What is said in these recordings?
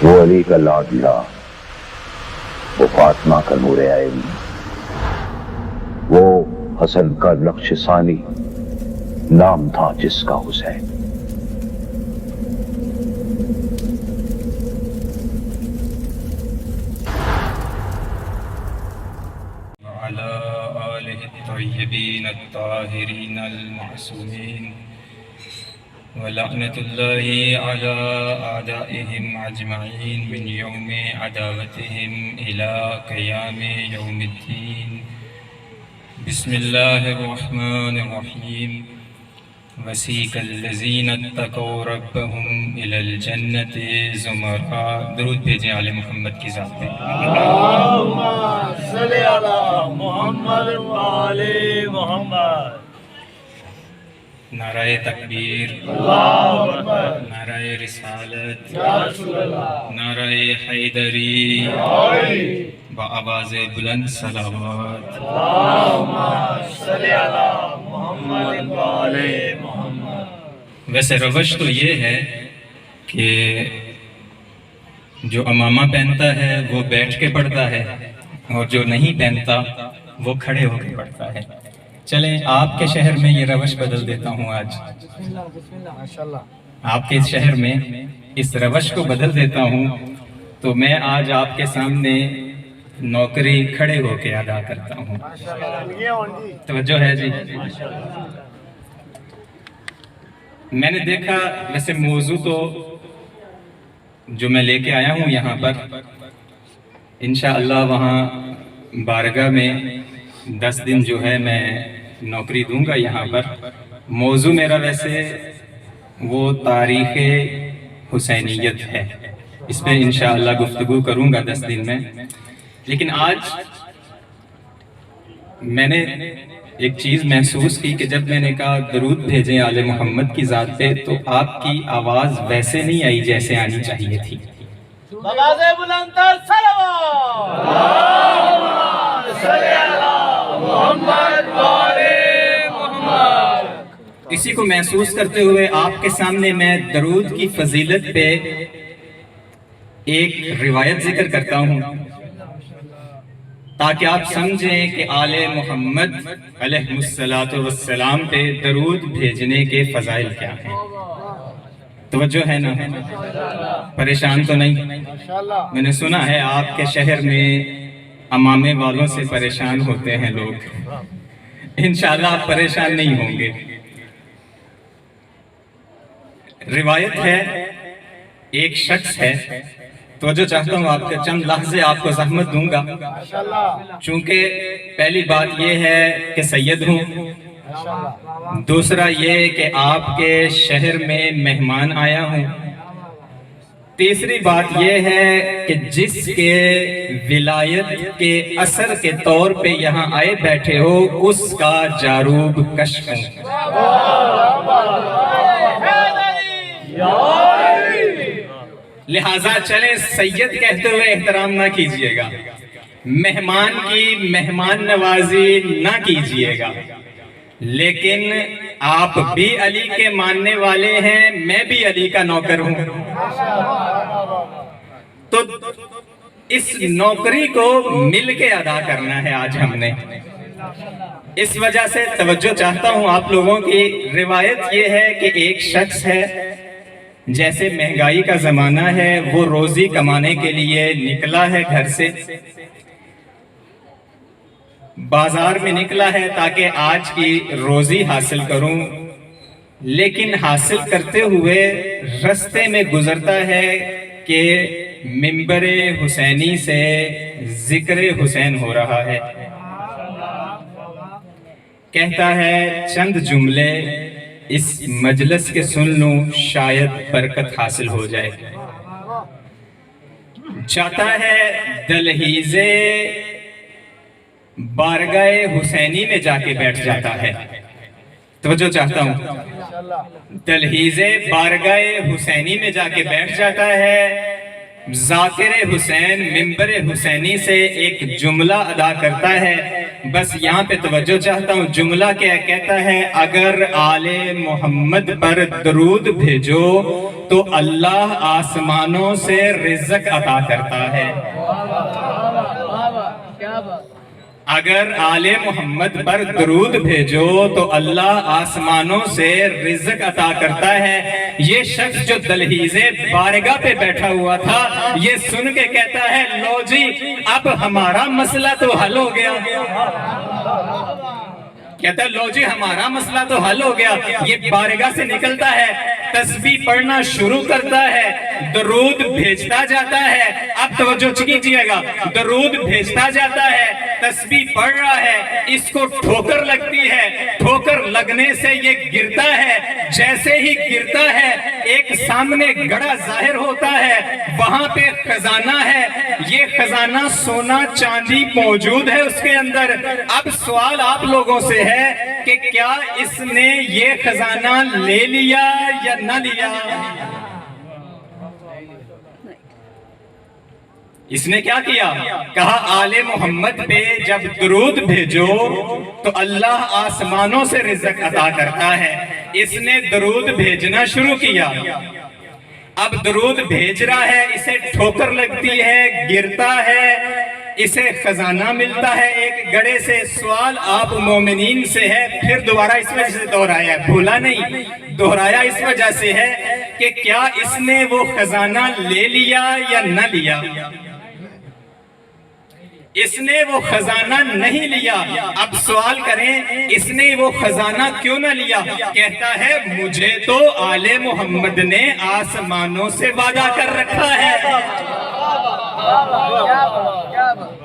وہ علی کا لاڈلا، وہ فاطمہ کا نور عین، وہ حسن کا نقش ثانی، نام تھا جس کا حسین۔ وعلى آله الطيبين الطاهرين المعصومين ولعنة الله على أعدائهم أجمعين من يوم عداوتهم إلى قيام يوم الدين۔ بسم الله الرحمن الرحيم۔ وسيق الذين اتقوا ربهم إلى الجنة زمرا۔ درود بھیجیں آل محمد کی ذات پہ۔ اللہم صلی علی محمد و آل محمد۔ نعرہ تکبیر، اللہ اکبر، نعرہ رسالت، یا رسول اللہ، نعرہ حیدری، آئی، بآواز بلند صلوات۔ اللہم صلی علی محمد و آل محمد۔ ویسے روش تو یہ ہے کہ جو امامہ پہنتا ہے وہ بیٹھ کے پڑھتا ہے، اور جو نہیں پہنتا وہ کھڑے ہو کے پڑھتا ہے۔ چلیں آپ کے شہر میں یہ روش بدل دیتا ہوں آج، آپ کے شہر میں اس روش کو بدل دیتا ہوں، تو میں آج آپ کے سامنے نوکری کھڑے ہو کے ادا کرتا ہوں۔ توجہ ہے جی؟ میں نے دیکھا، ویسے موضوع تو جو میں لے کے آیا ہوں یہاں پر انشاءاللہ وہاں بارگاہ میں 10 دن جو ہے میں نوکری دوں گا یہاں پر۔ موضوع میرا ویسے وہ تاریخ حسینیت ہے، اس پہ انشاءاللہ گفتگو کروں گا 10 دن میں۔ لیکن آج میں نے ایک چیز محسوس کی کہ جب میں نے کہا درود بھیجیں آل محمد کی ذات پہ، تو آپ کی آواز ویسے نہیں آئی جیسے آنی چاہیے تھی۔ آواز بلندتر صلوات، اللہم صلی علی محمد و آل محمد۔ اسی کو محسوس کرتے ہوئے آپ کے سامنے میں درود کی فضیلت پہ ایک روایت ذکر کرتا ہوں، تاکہ آپ سمجھیں کہ آل محمد علیہ السلام پہ درود بھیجنے کے فضائل کیا ہیں۔ توجہ ہے نا؟ پریشان تو نہیں؟ میں نے سنا ہے آپ کے شہر میں امامے والوں سے پریشان ہوتے ہیں لوگ، انشاءاللہ آپ پریشان نہیں ہوں گے۔ روایت ہے، ایک شخص ہے، توجہ چاہتا ہوں آپ کے چند لحظے آپ کو زحمت دوں گا، چونکہ پہلی بات یہ ہے کہ سید ہوں، دوسرا یہ کہ آپ کے شہر میں مہمان آیا ہوں، تیسری بات یہ ہے کہ جس کے ولایت کے اثر کے طور پہ یہاں آئے بیٹھے ہو اس کا جاروب کشف ہوں۔ لہٰذا چلیں سید کہتے ہوئے احترام نہ کیجئے گا، مہمان کی مہمان نوازی نہ کیجئے گا، لیکن آپ بھی علی کے ماننے والے ہیں، میں بھی علی کا نوکر ہوں، تو اس نوکری کو مل کے ادا کرنا ہے آج ہم نے۔ اس وجہ سے توجہ چاہتا ہوں آپ لوگوں کی۔ روایت یہ ہے کہ ایک شخص ہے، جیسے مہنگائی کا زمانہ ہے، وہ روزی کمانے کے لیے نکلا ہے گھر سے، بازار میں نکلا ہے تاکہ آج کی روزی حاصل کروں، لیکن حاصل کرتے ہوئے رستے میں گزرتا ہے کہ منبر حسینی سے ذکر حسین ہو رہا ہے، کہتا ہے چند جملے اس مجلس کے سن لوں، شاید برکت حاصل ہو جائے۔ جاتا ہے دہلیز بارگاہ حسینی میں جا کے بیٹھ جاتا ہے۔ توجہ چاہتا ہوں، دہلیز بارگاہ حسینی میں جا کے بیٹھ جاتا ہے، ذاکر حسین ممبر حسینی سے ایک جملہ ادا کرتا ہے، بس یہاں پہ توجہ چاہتا ہوں۔ جملہ کیا کہتا ہے؟ اگر آل محمد پر درود بھیجو تو اللہ آسمانوں سے رزق عطا کرتا ہے۔ اگر آل محمد پر درود بھیجو تو اللہ آسمانوں سے رزق عطا کرتا ہے۔ یہ شخص جو دلہیز بارگاہ پہ بیٹھا ہوا تھا، یہ سن کے کہتا ہے لو جی اب ہمارا مسئلہ تو حل ہو گیا۔ کہتا ہے لو جی ہمارا مسئلہ تو حل ہو گیا۔ یہ بارگاہ سے نکلتا ہے، تسبیح پڑھنا شروع کرتا ہے، درود بھیجتا جاتا ہے۔ اب توجہ کیجئے گا، درود بھیجتا جاتا ہے، تسبیح پڑھ رہا ہے، اس کو ٹھوکر لگتی ہے، ٹھوکر لگنے سے یہ گرتا ہے۔ جیسے ہی گرتا ہے ایک سامنے گڑھا ظاہر ہوتا ہے، وہاں پہ خزانہ ہے، یہ خزانہ سونا چاندی موجود ہے اس کے اندر۔ اب سوال آپ لوگوں سے ہے کہ کیا اس نے یہ خزانہ لے لیا یا نہ لیا؟ اس نے کیا کیا؟ کہا آل محمد پہ جب درود بھیجو تو اللہ آسمانوں سے رزق عطا کرتا ہے۔ اس نے درود بھیجنا شروع کیا، اب درود بھیج رہا ہے، اسے ٹھوکر لگتی ہے، گرتا ہے، اسے خزانہ ملتا ہے ایک گڑھے سے۔ سوال آپ مومنین سے ہے، پھر دوبارہ اس وجہ سے دہرایا، بھولا نہیں، دہرایا اس وجہ سے ہے کہ کیا اس نے وہ خزانہ لے لیا یا نہ لیا؟ اس نے وہ خزانہ نہیں لیا۔ اب سوال کریں اس نے وہ خزانہ کیوں نہ لیا؟ کہتا ہے مجھے تو آل محمد نے آسمانوں سے وعدہ کر رکھا ہے۔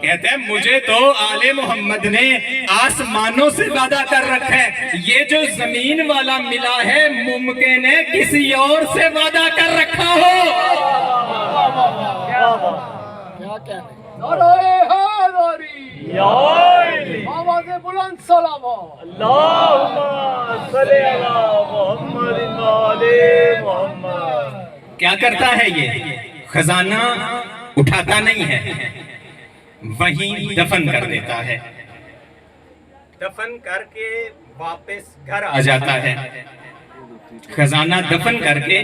کہتے ہیں مجھے تو آل محمد نے آسمانوں سے وعدہ کر رکھا ہے، یہ جو زمین والا ملا ہے ممکن ہے کسی اور سے وعدہ کر رکھا ہو۔ نعرہ حیدری، آواز بلند صلوات، اللہم صلی علی محمد وآل محمد۔ کیا کرتا ہے یہ؟ خزانہ اٹھاتا نہیں ہے، وہیں دفن کر دیتا ہے، دفن کر کے واپس گھر آ جاتا ہے۔ خزانہ دفن کر کے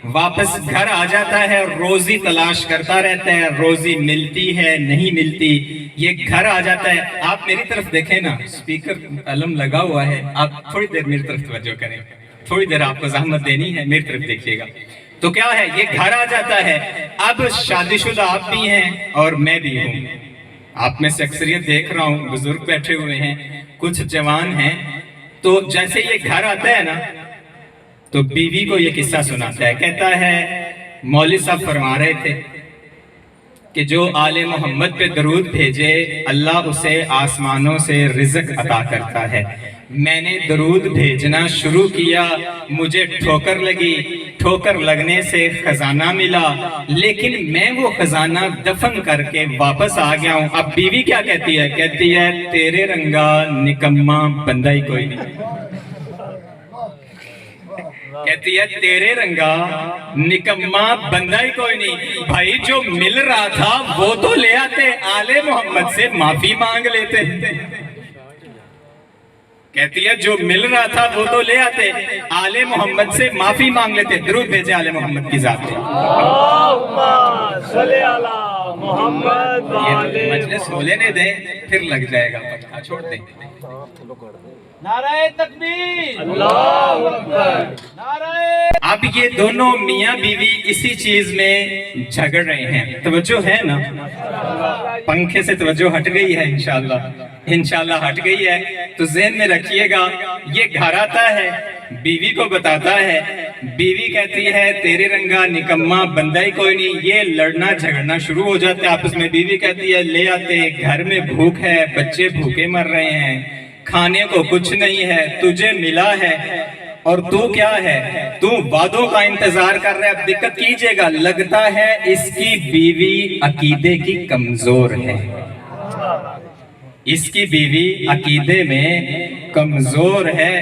واپس گھر آ جاتا ہے، روزی تلاش کرتا رہتا ہے، روزی ملتی ہے نہیں ملتی، یہ گھر آ جاتا ہے۔ آپ میری طرف دیکھیں نا، سپیکر علم لگا ہوا ہے، آپ تھوڑی دیر میری طرف توجہ کریں، تھوڑی دیر آپ کو زحمت دینی ہے، میری طرف دیکھیے گا۔ تو کیا ہے، یہ گھر آ جاتا ہے۔ اب شادی شدہ آپ بھی ہیں اور میں بھی ہوں، آپ میں سے اکثریت دیکھ رہا ہوں، بزرگ بیٹھے ہوئے ہیں، کچھ جوان ہیں۔ تو جیسے یہ گھر آتا ہے نا تو بیوی کو یہ قصہ سناتا ہے، کہتا ہے مولوی صاحب فرما رہے تھے کہ جو آل محمد پہ درود بھیجے اللہ اسے آسمانوں سے رزق عطا کرتا ہے۔ میں نے درود بھیجنا شروع کیا، مجھے ٹھوکر لگی، ٹھوکر لگنے سے خزانہ ملا، لیکن میں وہ خزانہ دفن کر کے واپس آ گیا ہوں۔ اب بیوی کیا کہتی ہے؟ کہتی ہے تیرے رنگا نکما بندہ ہی کوئی نہیں۔ کہتی ہے تیرے رنگا نکما بندہ ہی کوئی نہیں۔ بھائی جو مل رہا تھا وہ تو لے آتے، آل محمد سے معافی مانگ لیتے۔ کہتی ہے جو مل رہا تھا وہ تو لے آتے، آل محمد سے معافی مانگ لیتے۔ درود بھیجے آل محمد کی ذات پہ۔ اللہم صلی علی محمد وآل یہ مجلس ہولے نے دیں پھر لگ جائے گا، پتہ چھوڑ دیں۔ نعرہ تکبیر، اللہ اکبر، نعرہ۔ اب یہ دونوں میاں بیوی اسی چیز میں جھگڑ رہے ہیں، توجہ ہے نا؟ پنکھے سے توجہ ہٹ گئی ہے انشاءاللہ ہٹ گئی ہے۔ تو ذہن میں رکھیے گا، یہ گھر آتا ہے، بیوی کو بتاتا ہے، بیوی کہتی ہے تیرے رنگا نکما بندہ ہی کوئی نہیں۔ یہ لڑنا جھگڑنا شروع ہو جاتا ہے آپس میں۔ بیوی کہتی ہے لے آتے، گھر میں بھوک ہے، بچے بھوکے مر رہے ہیں، کھانے کو کچھ نہیں ہے، تجھے ملا ہے اور تو کیا ہے، تو وعدوں کا انتظار کر رہا ہے۔ اب دقت کیجئے گا، لگتا ہے اس کی بیوی عقیدے کی کمزور ہے، اس کی بیوی عقیدے میں کمزور ہے،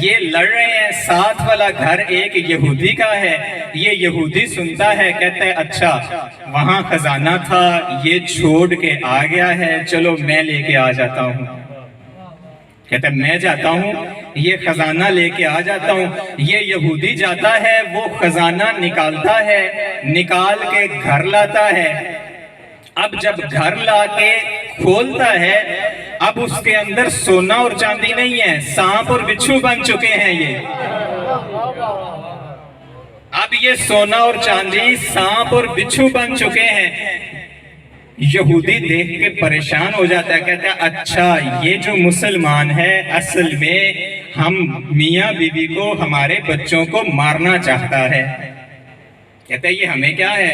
یہ لڑ رہے ہیں، ساتھ والا گھر ایک یہودی کا ہے، یہ یہودی سنتا ہے، کہتا ہے اچھا وہاں خزانہ تھا، یہ چھوڑ کے آ گیا ہے، چلو میں لے کے آ جاتا ہوں۔ کہتا ہے میں جاتا ہوں، یہ خزانہ لے کے آ جاتا ہوں۔ یہ یہودی جاتا ہے، وہ خزانہ نکالتا ہے، نکال کے گھر لاتا ہے۔ اب جب گھر لا کے کھولتا ہے، اب اس کے اندر سونا اور چاندی نہیں ہے، سانپ اور بچھو بن چکے ہیں یہ۔ اب یہ سونا اور چاندی سانپ اور بچھو بن چکے ہیں۔ یہودی دیکھ کے پریشان ہو جاتا ہے، کہتا ہے اچھا یہ جو مسلمان ہے اصل میں ہم میاں بیوی کو، ہمارے بچوں کو مارنا چاہتا ہے۔ کہتا ہے یہ ہمیں کیا ہے،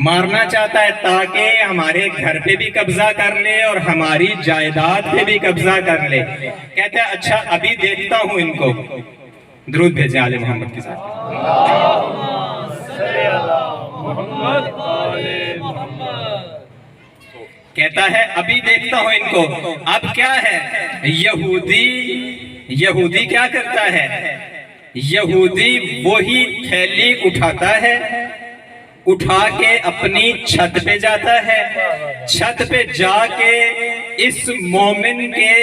مارنا چاہتا ہے تاکہ ہمارے گھر پہ بھی قبضہ کر لے اور ہماری جائیداد پہ بھی قبضہ کر لے۔ کہتا ہے اچھا ابھی دیکھتا ہوں ان کو۔ درود بھیجیں آل محمد کے ساتھ۔ کہتا ہے ابھی دیکھتا ہوں ان کو۔ اب کیا ہے، یہودی کیا کرتا ہے، یہودی وہی تھیلی اٹھاتا ہے، اٹھا کے اپنی چھت پہ جاتا ہے، چھت پہ جا کے اس مومن کے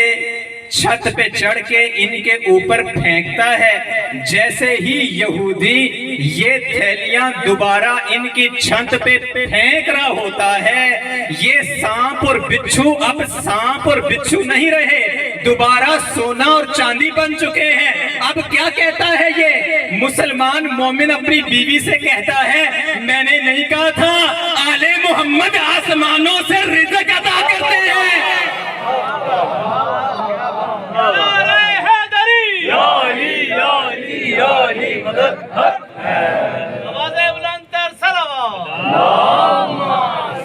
چھت پہ چڑھ کے ان کے اوپر پھینکتا ہے۔ جیسے ہی یہودی یہ تھیلیاں دوبارہ ان کی چھت پہ پھینک رہا ہوتا ہے، یہ سانپ اور بچھو اب سانپ اور بچھو نہیں رہے، دوبارہ سونا اور چاندی بن چکے ہیں۔ اب کیا کہتا ہے یہ مسلمان مومن اپنی بیوی سے کہتا ہے، میں نے نہیں کہا تھا آل محمد آسمانوں سے رزق عطا کرتے ہیں۔ نعرہ حیدری، یا علی یا علی یا علی مدد آواز بلند تر صلوات، اللہم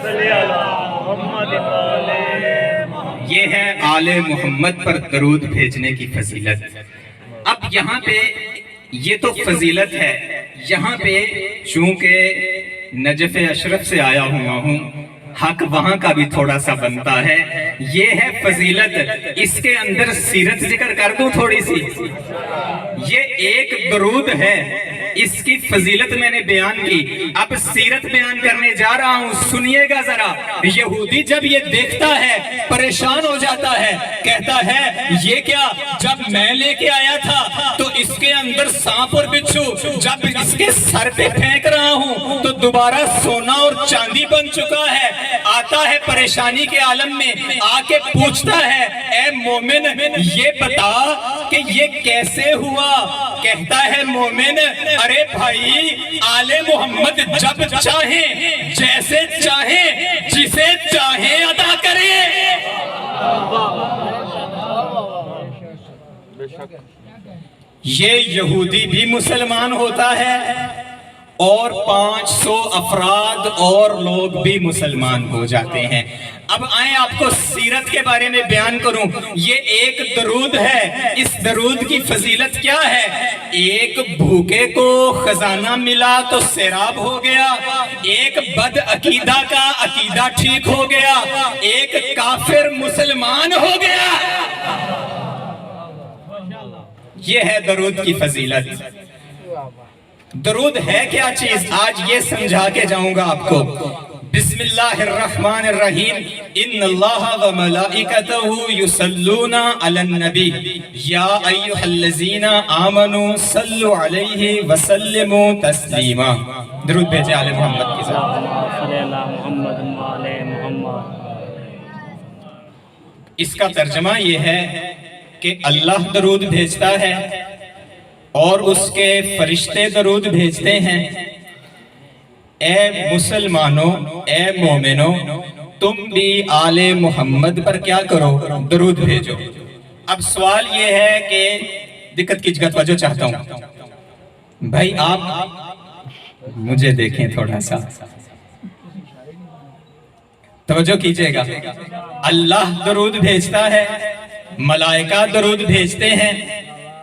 صلی علی محمد وآلہ۔ یہ ہے آل محمد پر درود بھیجنے کی فضیلت۔ اب یہاں پہ یہ تو فضیلت ہے، یہاں پہ چونکہ نجف اشرف سے آیا ہوا ہوں، حق وہاں کا بھی تھوڑا سا بنتا ہے۔ یہ ہے فضیلت، اس کے اندر سیرت ذکر کر دوں تھوڑی سی۔ یہ ایک درود ہے، اس کی فضیلت میں نے بیان کی، اب سیرت بیان کرنے جا رہا ہوں، سنیے گا ذرا۔ یہودی جب یہ دیکھتا ہے پریشان ہو جاتا ہے، کہتا ہے یہ کیا، جب میں لے کے آیا تھا تو اس کے اندر سانپ اور بچھو، جب اس کے سر پہ پھینک رہا ہوں تو دوبارہ سونا اور چاندی بن چکا ہے۔ آتا ہے پریشانی کے عالم میں، آ کے پوچھتا ہے اے مومن یہ بتا کہ یہ کیسے ہوا؟ کہتا ہے مومن ارے بھائی آل محمد جب چاہیں جیسے چاہیں جسے چاہیں عطا کریں۔ یہ یہودی بھی مسلمان ہوتا ہے اور 500 افراد اور لوگ بھی مسلمان ہو جاتے ہیں۔ اب آئیں آپ کو سیرت کے بارے میں بیان کروں۔ یہ ایک درود ہے، اس درود کی فضیلت کیا ہے؟ ایک بھوکے کو خزانہ ملا تو سیراب ہو گیا، ایک بد عقیدہ کا عقیدہ ٹھیک ہو گیا، ایک کافر مسلمان ہو گیا۔ یہ ہے درود کی فضیلت۔ درود ہے کیا چیز، آج یہ سمجھا کے جاؤں گا آپ کو۔ بسم اللہ الرحمن الرحیم، ان اللہ و ملائکتہ یصلون علی النبی یا ایھا الذین آمنوا صلوا علیہ وسلموا تسلیما۔ درود بھیجیں آل محمد کے ساتھ۔ صلی اللہ محمد وآلہ محمد۔ اس کا ترجمہ یہ ہے کہ اللہ درود بھیجتا ہے اور اس کے فرشتے درود بھیجتے ہیں۔ اے مسلمانوں، اے مومنوں، تم بھی آل محمد پر کیا کرو؟ درود بھیجو۔ اب سوال یہ ہے کہ دقت کی جگہ توجہ چاہتا ہوں بھائی، آپ مجھے دیکھیں تھوڑا سا، توجہ کیجئے گا۔ اللہ درود بھیجتا ہے، ملائکہ درود بھیجتے ہیں،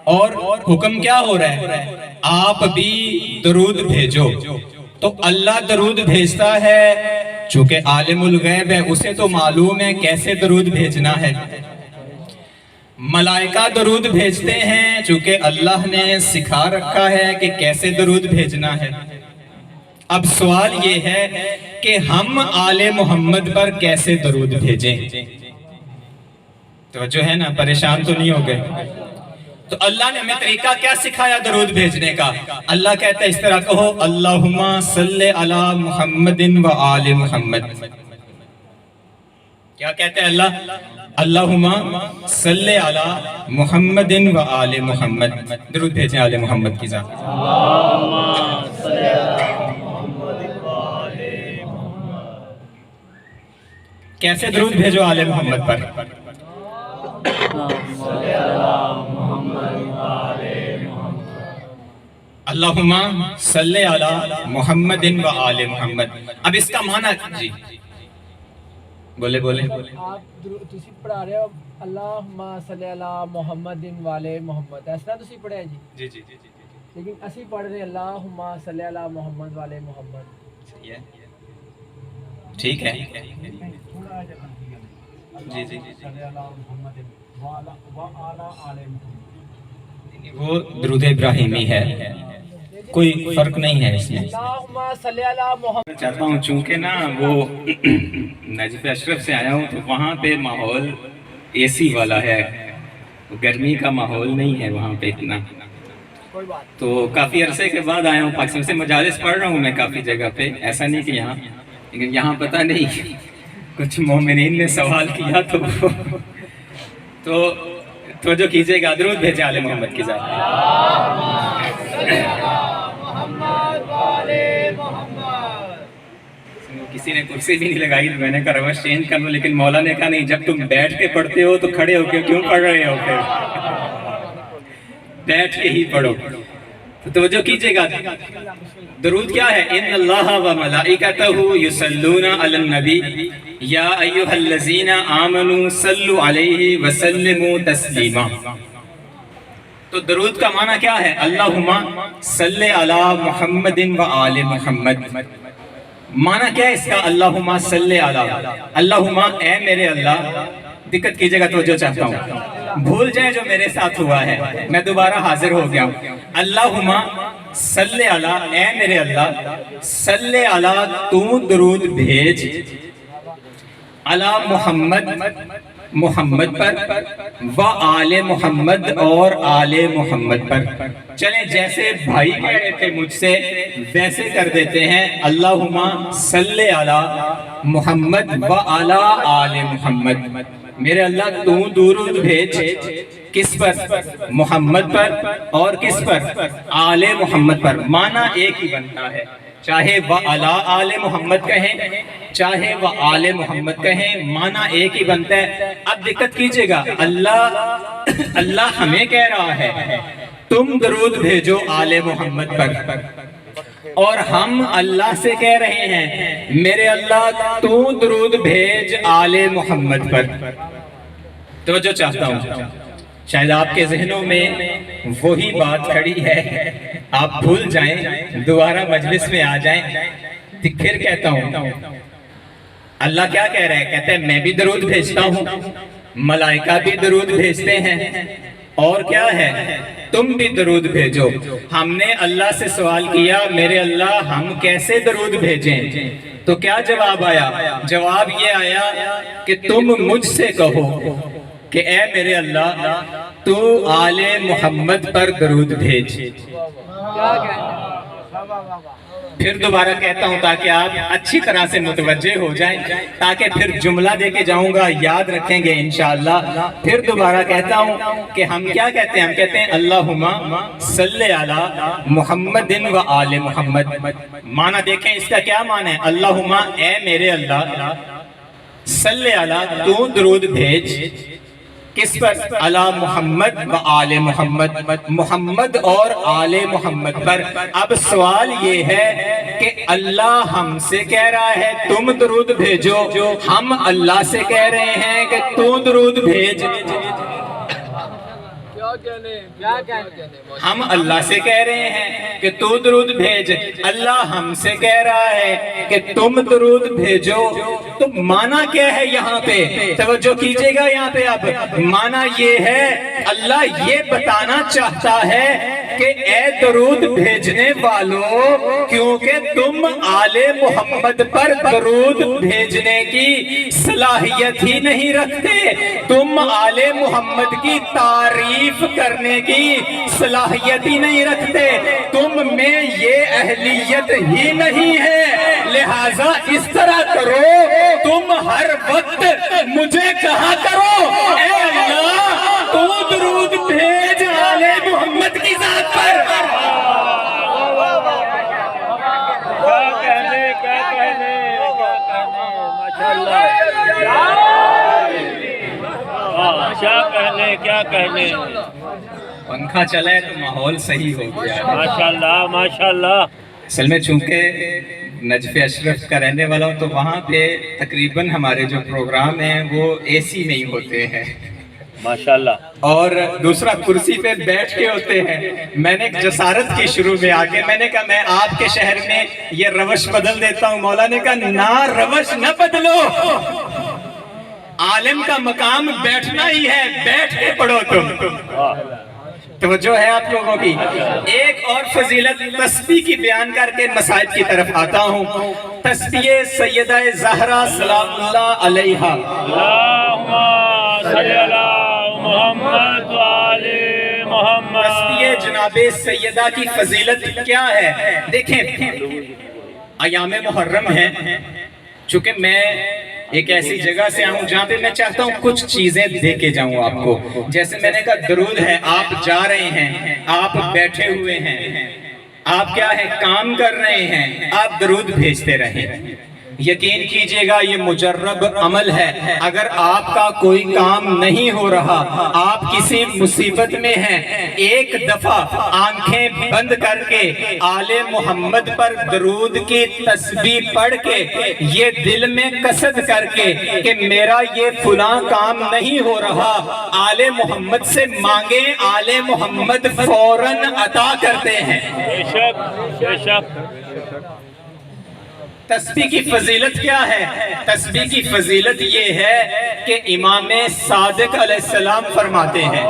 اور حکم کیا ہو رہا ہے؟ آپ بھی درود بھیجو۔ تو اللہ درود بھیجتا ہے چونکہ عالم الغیب ہے اسے تو معلوم ہے کیسے درود بھیجنا ہے. ملائکہ درود بھیجتے ہیں چونکہ اللہ نے سکھا رکھا ہے کہ کیسے درود بھیجنا ہے. اب سوال یہ ہے کہ ہم آل محمد پر کیسے درود بھیجیں؟ تو جو ہے نا پریشان تو نہیں ہو گئے؟ تو اللہ نے ہمیں طریقہ کیا سکھایا درود بھیجنے کا؟ اللہ کہتا ہے اس طرح کہو اللہم صلی علی محمد و آل محمد. کیا کہتے ہیں اللہ؟ اللہم صلی علی محمد و آل محمد. درود بھیجیں آل محمد کی ذات. کیسے درود بھیجو آل محمد پر؟ اللہم صلی علی محمد و آل محمد. اب اس کا معنی جی بولے آپ تسی پڑھا رہے ہو اللہم صلی علی محمد والے محمد، اس طرح تسی پڑھا ہے جی جی. لیکن اسی پڑھ رہے اللہم صلی علی محمد والے محمد. ٹھیک ہے جی. وہ درود ابراہیمی ہے، کوئی فرق نہیں ہے اس میں. اللہم صلی علی محمد. چاہتا ہوں چونکہ نا وہ نجف اشرف سے آیا ہوں تو وہاں پہ ماحول اے سی والا ہے، گرمی کا ماحول نہیں ہے وہاں پہ اتنا. تو کافی عرصے کے بعد آیا ہوں پاکستان سے. مجالس پڑھ رہا ہوں میں کافی جگہ پہ، ایسا نہیں کہ یہاں، لیکن یہاں پتہ نہیں کچھ مومنین نے سوال کیا تو توجہ کیجئے گا. درود بھیجیں آل محمد کی ذات. کسی نے کرسی بھی نہیں لگائی، میں نے کہا روش چینج کر لو، لیکن مولا نے کہا نہیں، جب تم بیٹھ کے پڑھتے ہو تو کھڑے ہو کے کیوں پڑھ رہے ہو؟ پھر بیٹھ کے ہی پڑھو. توجہ کیجئے گا. درود کیا ہے؟ ان اللہ و ملائکتہ یصلون علی النبی یا ایھا الذین آمنوا صلوا علیہ وسلموا تسلیما. تو درود کا معنی کیا ہے؟ اللہم صلی علی محمد و آل محمد. معنی کیا ہے اس کا؟ اللہم صلی علی، اللہم اے میرے اللہ. دقت کیجئے گا، توجہ چاہتا ہوں، بھول جائیں جو میرے ساتھ ہوا ہے، میں دوبارہ حاضر ہو گیا ہوں. اللہم صلی علی، اے میرے اللہ، صلی علی تو درود بھیج، علی محمد محمد پر، و آل محمد اور آل محمد پر. چلیں جیسے بھائی کہہ رہے تھے مجھ سے ویسے کر دیتے ہیں. اللہم صلی علی محمد و علی آل محمد. میرے اللہ تو درود بھیج کس پر؟ محمد پر. اور کس پر؟ آل محمد پر. معنی ایک ہی بنتا ہے، چاہے وہ علی آل محمد کہیں چاہے وہ آل محمد کہیں، معنی ایک ہی بنتا ہے. اب دقت کیجئے گا، اللہ ہمیں کہہ رہا ہے تم درود بھیجو آل محمد پر، اور ہم اللہ سے کہہ رہے ہیں میرے اللہ تو درود بھیج آل محمد پر. توجہ چاہتا ہوں، شاید آپ کے ذہنوں میں وہی بات کھڑی ہے، آپ بھول جائیں، دوبارہ مجلس میں آ جائیں. پھر کہتا ہوں اللہ کیا کہہ رہے ہیں؟ کہتے ہیں میں بھی درود بھیجتا ہوں، ملائکہ بھی درود بھیجتے ہیں، اور کیا ہے؟ تم بھی درود بھیجو. ہم نے اللہ سے سوال کیا میرے اللہ ہم کیسے درود بھیجیں؟ تو کیا جواب آیا؟ جواب یہ آیا کہ تم مجھ سے کہو کہ اے میرے اللہ تو آل محمد پر درود بھیج. پھر دوبارہ کہتا ہوں تاکہ آپ اچھی طرح سے متوجہ ہو جائیں، تاکہ پھر جملہ دے کے جاؤں گا یاد رکھیں گے انشاءاللہ. پھر دوبارہ کہتا ہوں کہ ہم کیا کہتے ہیں؟ ہم کہتے ہیں اللہم صلی علی محمد و آل محمد. معنی دیکھیں اس کا کیا معنی ہے؟ اللہم اے میرے اللہ، صلی علی تو درود بھیج کس پر؟ علی محمد و آل محمد، محمد اور آل محمد پر. اب سوال یہ ہے کہ اللہ ہم سے کہہ رہا ہے تم درود بھیجو، ہم اللہ سے کہہ رہے ہیں کہ تو درود بھیج. کیا کہتے ہیں؟ ہم اللہ سے کہہ رہے ہیں کہ تو درود بھیج، اللہ ہم سے کہہ رہا ہے کہ تم درود بھیجو. تو معنی کیا ہے یہاں پہ؟ توجہ کیجئے گا یہاں پہ. اب معنی یہ ہے، اللہ یہ بتانا چاہتا ہے کہ اے درود بھیجنے والوں، کیونکہ تم آل محمد پر درود بھیجنے کی صلاحیت ہی نہیں رکھتے، تم آل محمد کی تعریف کرنے کی صلاحیت ہی نہیں رکھتے، تم میں یہ اہلیت ہی نہیں ہے، لہٰذا اس طرح کرو، تم ہر وقت مجھے کہا کرو اے اللہ تو درود بھیج آل محمد کی ذات پر. کیا کہنے پنکھا چلے تو ماحول صحیح ہو گیا. ماشاءاللہ ماشاءاللہ. اصل میں چونکہ نجف اشرف کا رہنے والا ہوں تو وہاں پہ تقریباً ہمارے جو پروگرام ہیں وہ اے سی نہیں ہوتے ہیں ماشاءاللہ. اور دوسرا کرسی پہ بیٹھ کے ہوتے ہیں. میں نے ایک جسارت کی شروع میں آ کے میں نے کہا میں آپ کے شہر میں یہ روش بدل دیتا ہوں. مولا نے کہا نہ روش نہ بدلو، عالم کا مقام بیٹھنا ہی ہے، بیٹھ کے پڑھو تم. توجہ ہے آپ لوگوں کی. ایک اور فضیلت تسبیح کی بیان کر کے مسائل کی طرف آتا ہوں. تسبیح سیدہ زہرا سلام اللہ علیہا. اللہم صلی علی محمد و آل محمد. تسبیح جناب سیدہ کی فضیلت کیا ہے؟ دیکھیں ایام محرم ہیں، چونکہ میں ایک ایسی جگہ سے آؤں جہاں پہ میں چاہتا ہوں کچھ چیزیں دے کے جاؤں آپ کو. جیسے میں نے کہا درود ہے، آپ جا رہے ہیں، آپ بیٹھے ہوئے ہیں، آپ کیا ہے کام کر رہے ہیں، آپ درود بھیجتے رہیں. یقین کیجئے گا یہ مجرب عمل ہے. اگر آپ کا کوئی کام نہیں ہو رہا، آپ کسی مصیبت میں ہیں، ایک دفعہ آنکھیں بند کر کے آل محمد پر درود کی تسبیح پڑھ کے یہ دل میں قصد کر کے کہ میرا یہ فلاں کام نہیں ہو رہا، آل محمد سے مانگیں، آل محمد فوراً عطا کرتے ہیں. بے شک بے شک. تسبیح کی فضیلت کیا ہے؟ تسبیح کی فضیلت یہ ہے کہ امام صادق علیہ السلام فرماتے ہیں،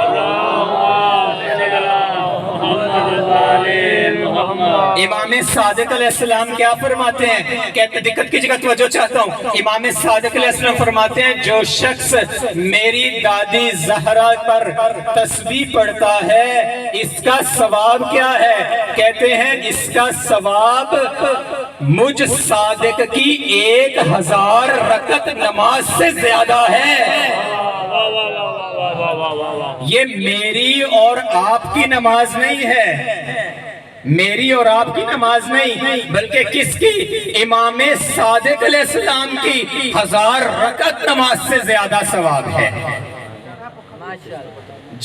امام صادق علیہ السلام کیا فرماتے ہیں؟ کہتے دقت کی جگہ توجہ چاہتا ہوں. امام صادق علیہ السلام فرماتے ہیں جو شخص میری دادی زہرا پر تسبیح پڑھتا ہے اس کا ثواب کیا ہے؟ کہتے ہیں اس کا ثواب مجھ صادق کی 1000 رکعت نماز سے زیادہ ہے. یہ میری اور آپ کی نماز نہیں ہے، میری اور آپ کی نماز نہیں، بلکہ کس کی؟ امام صادق علیہ السلام کی 1000 رکعت نماز سے زیادہ ثواب ہے.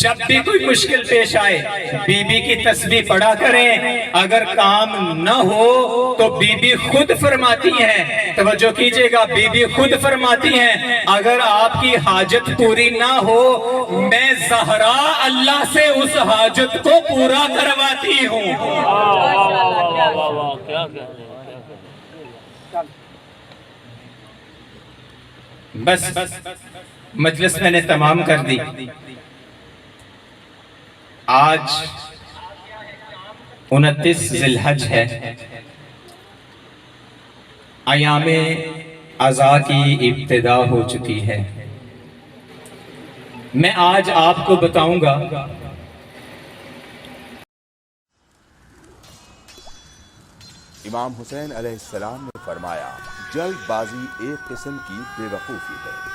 جب بھی کوئی مشکل پیش آئے بی بی کی تسبیح پڑھا کریں. اگر کام نہ ہو تو بی بی خود فرماتی ہیں، توجہ کیجئے گا، بی بی خود فرماتی ہیں اگر آپ کی حاجت پوری نہ ہو میں زہرا اللہ سے اس حاجت کو پورا کرواتی ہوں. بس مجلس میں نے تمام کر دی. آج 29 ذی الحج ہے، ایام عزا کی ابتدا ہو چکی ہے. میں آج آپ کو بتاؤں گا امام حسین علیہ السلام نے فرمایا جلد بازی ایک قسم کی بے وقوفی ہے.